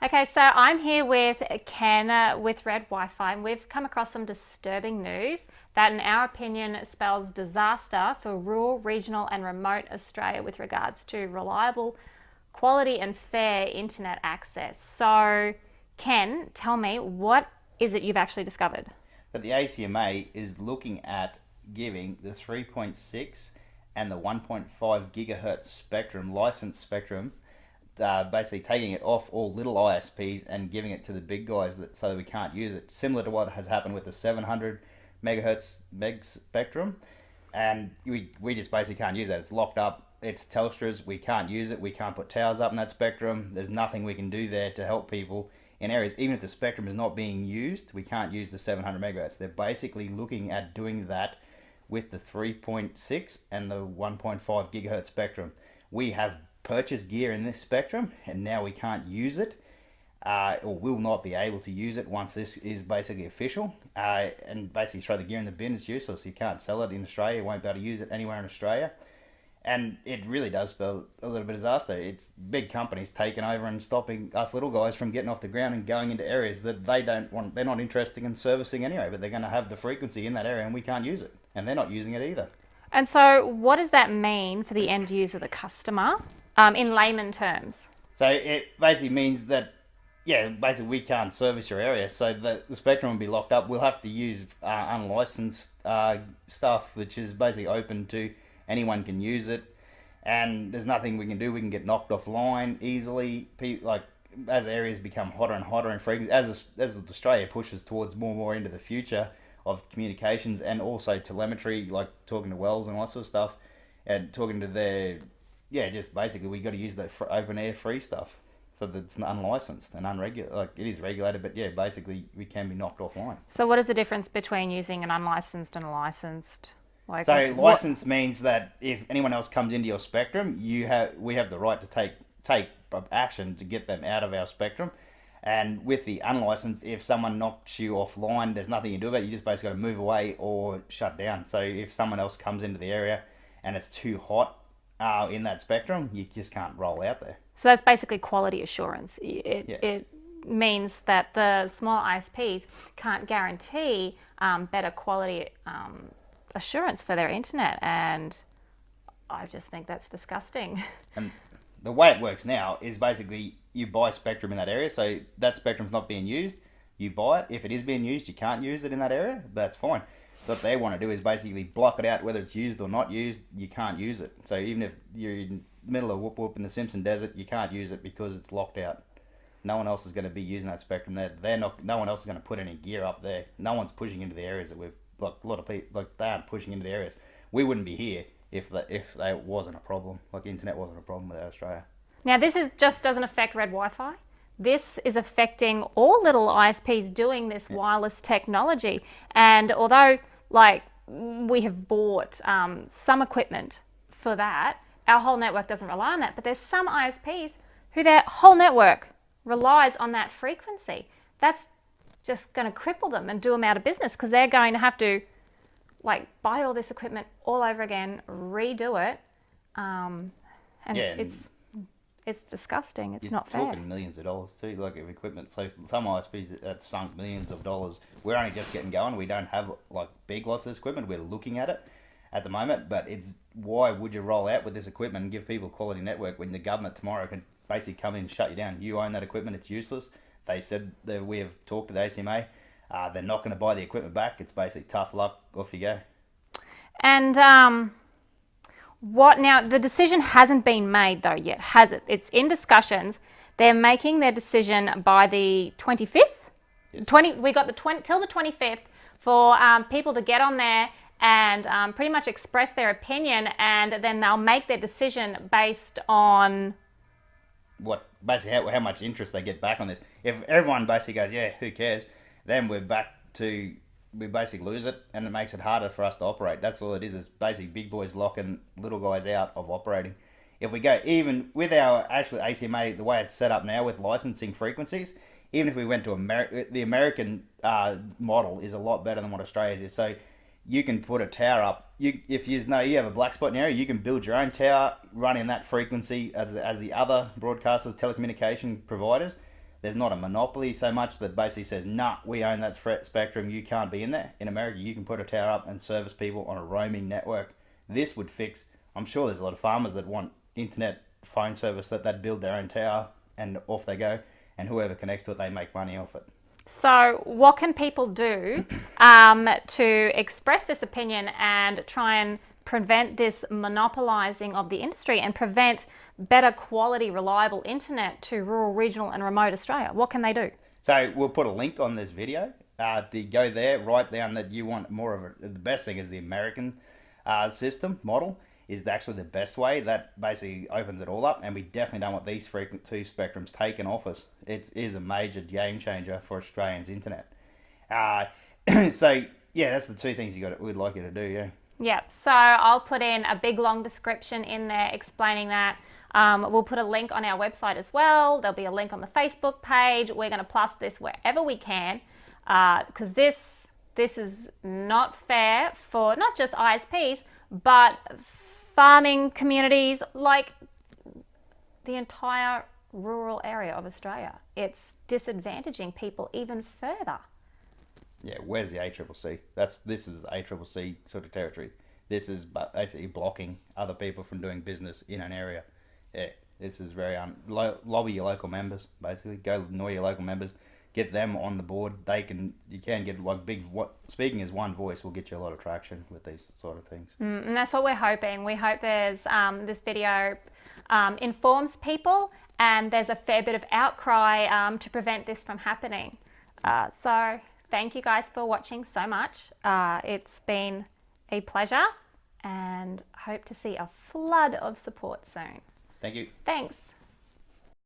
Okay, so I'm here with Ken with Red Wi-Fi, and we've come across some disturbing news that, in our opinion, spells disaster for rural, regional, and remote Australia with regards to reliable, quality, and fair internet access. So, Ken, tell me, what is it you've actually discovered? That the ACMA is looking at giving the 3.6 and the 1.5 gigahertz spectrum, licensed spectrum, basically taking it off all little ISPs and giving it to the big guys so that we can't use it. Similar to what has happened with the 700 megahertz meg spectrum. And we just basically can't use that. It's locked up. It's Telstra's. We can't use it. We can't put towers up in that spectrum. There's nothing we can do there to help people in areas. Even if the spectrum is not being used, we can't use the 700 megahertz. They're basically looking at doing that with the 3.6 and the 1.5 gigahertz spectrum. We have purchased gear in this spectrum, and now we can't use it, or will not be able to use it once this is basically official. And basically throw the gear in the bin. It's useless. You can't sell it in Australia. You won't be able to use it anywhere in Australia. And it really does spell a little bit of disaster. It's big companies taking over and stopping us little guys from getting off the ground and going into areas that they don't want. They're not interested in servicing anyway, but they're going to have the frequency in that area, and we can't use it, and they're not using it either. And so, what does that mean for the end user, the customer, in layman terms? So it basically means that, yeah, basically we can't service your area, so the spectrum will be locked up. We'll have to use unlicensed stuff, which is basically open to anyone can use it, and there's nothing we can do. We can get knocked offline easily. Like as areas become hotter and hotter and frequency, as Australia pushes towards more and more into the future of communications and also telemetry, like talking to wells and all that sort of stuff, and talking to their, yeah, just basically we got to use that open air free stuff, so that it's unlicensed and unregulated. Like it is regulated, but yeah, basically we can be knocked offline. So, what is the difference between using an unlicensed and a licensed? Like, So what? license means that if anyone else comes into your spectrum, we have the right to take action to get them out of our spectrum. And with the unlicensed, if someone knocks you offline, there's nothing you can do about it. You just basically got to move away or shut down. So if someone else comes into the area and it's too hot in that spectrum, you just can't roll out there. So that's basically quality assurance. It, Yeah. it means that the small ISPs can't guarantee better quality assurance for their internet, and I just think that's disgusting. And the way it works now is basically you buy spectrum in that area. So that spectrum's not being used, you buy it. If it is being used, you can't use it in that area. That's fine. What they want to do is basically block it out, whether it's used or not used. You can't use it. So even if you're in the middle of whoop whoop in the Simpson Desert, you can't use it because it's locked out. No one else is going to be using that spectrum there. They're not. No one else is going to put any gear up there. No one's pushing into the areas that we've. Like a lot of people, like they aren't pushing into the areas. We wouldn't be here if they wasn't a problem. Like internet wasn't a problem with Australia. Now, this is just doesn't affect Red Wi-Fi. This is affecting all little ISPs doing this Yeah. wireless technology. And although, like, we have bought some equipment for that, our whole network doesn't rely on that. But there's some ISPs who their whole network relies on that frequency. That's just going to cripple them and do them out of business, because they're going to have to, like, buy all this equipment all over again, redo it, and Yeah, and it's disgusting. It's you're not fair. talking millions of dollars too, like of equipment. So some ISPs have sunk millions of dollars. We're only just getting going. We don't have like big lots of this equipment. We're looking at it at the moment, but it's why would you roll out with this equipment and give people quality network when the government tomorrow can basically come in and shut you down? You own that equipment. It's useless. They said that we have talked to the ACMA. They're not going to buy the equipment back. It's basically tough luck. Off you go. And what now? The decision hasn't been made though yet, has it? It's in discussions. They're making their decision by the 25th. Yes. 20. We got the 20 till the 25th for people to get on there and pretty much express their opinion, and then they'll make their decision based on. What basically how much interest they get back on this. If everyone basically goes, yeah, who cares? Then we're back to we basically lose it, and it makes it harder for us to operate. That's all it is. Is basically big boys locking little guys out of operating. If we go even with our actual ACMA, the way it's set up now with licensing frequencies, even if we went to America, the American model is a lot better than what Australia's is. So you can put a tower up. If you know you have a black spot in your area, you can build your own tower running that frequency as the other broadcasters, telecommunication providers. there's not a monopoly so much that basically says, nah, we own that spectrum, you can't be in there. In America, you can put a tower up and service people on a roaming network. This would fix, I'm sure there's a lot of farmers that want internet phone service that they'd build their own tower and off they go, and whoever connects to it, they make money off it. So what can people do to express this opinion and try and prevent this monopolising of the industry and prevent better quality, reliable internet to rural, regional and remote Australia? What can they do? So we'll put a link on this video. To go there, write down that you want more of the best thing is the American system model is actually the best way. That basically opens it all up, and we definitely don't want these two spectrums taken off us. It is a major game changer for Australians' internet. So yeah, that's the two things we'd like you to do. Yeah. Yeah, so I'll put in a big long description in there explaining that. We'll put a link on our website as well. There'll be a link on the Facebook page. We're going to plus this wherever we can, because this is not fair for not just ISPs, but farming communities, like the entire rural area of Australia. It's disadvantaging people even further. Yeah, where's the ACCC? This is ACCC sort of territory. This is basically blocking other people from doing business in an area. Yeah, this is very lobby your local members. Basically, go annoy your local members, get them on the board. You can get like speaking as one voice will get you a lot of traction with these sort of things. And that's what we're hoping. We hope there's this video informs people and there's a fair bit of outcry to prevent this from happening. So thank you guys for watching so much. It's been a pleasure and hope to see a flood of support soon. Thank you. Thanks.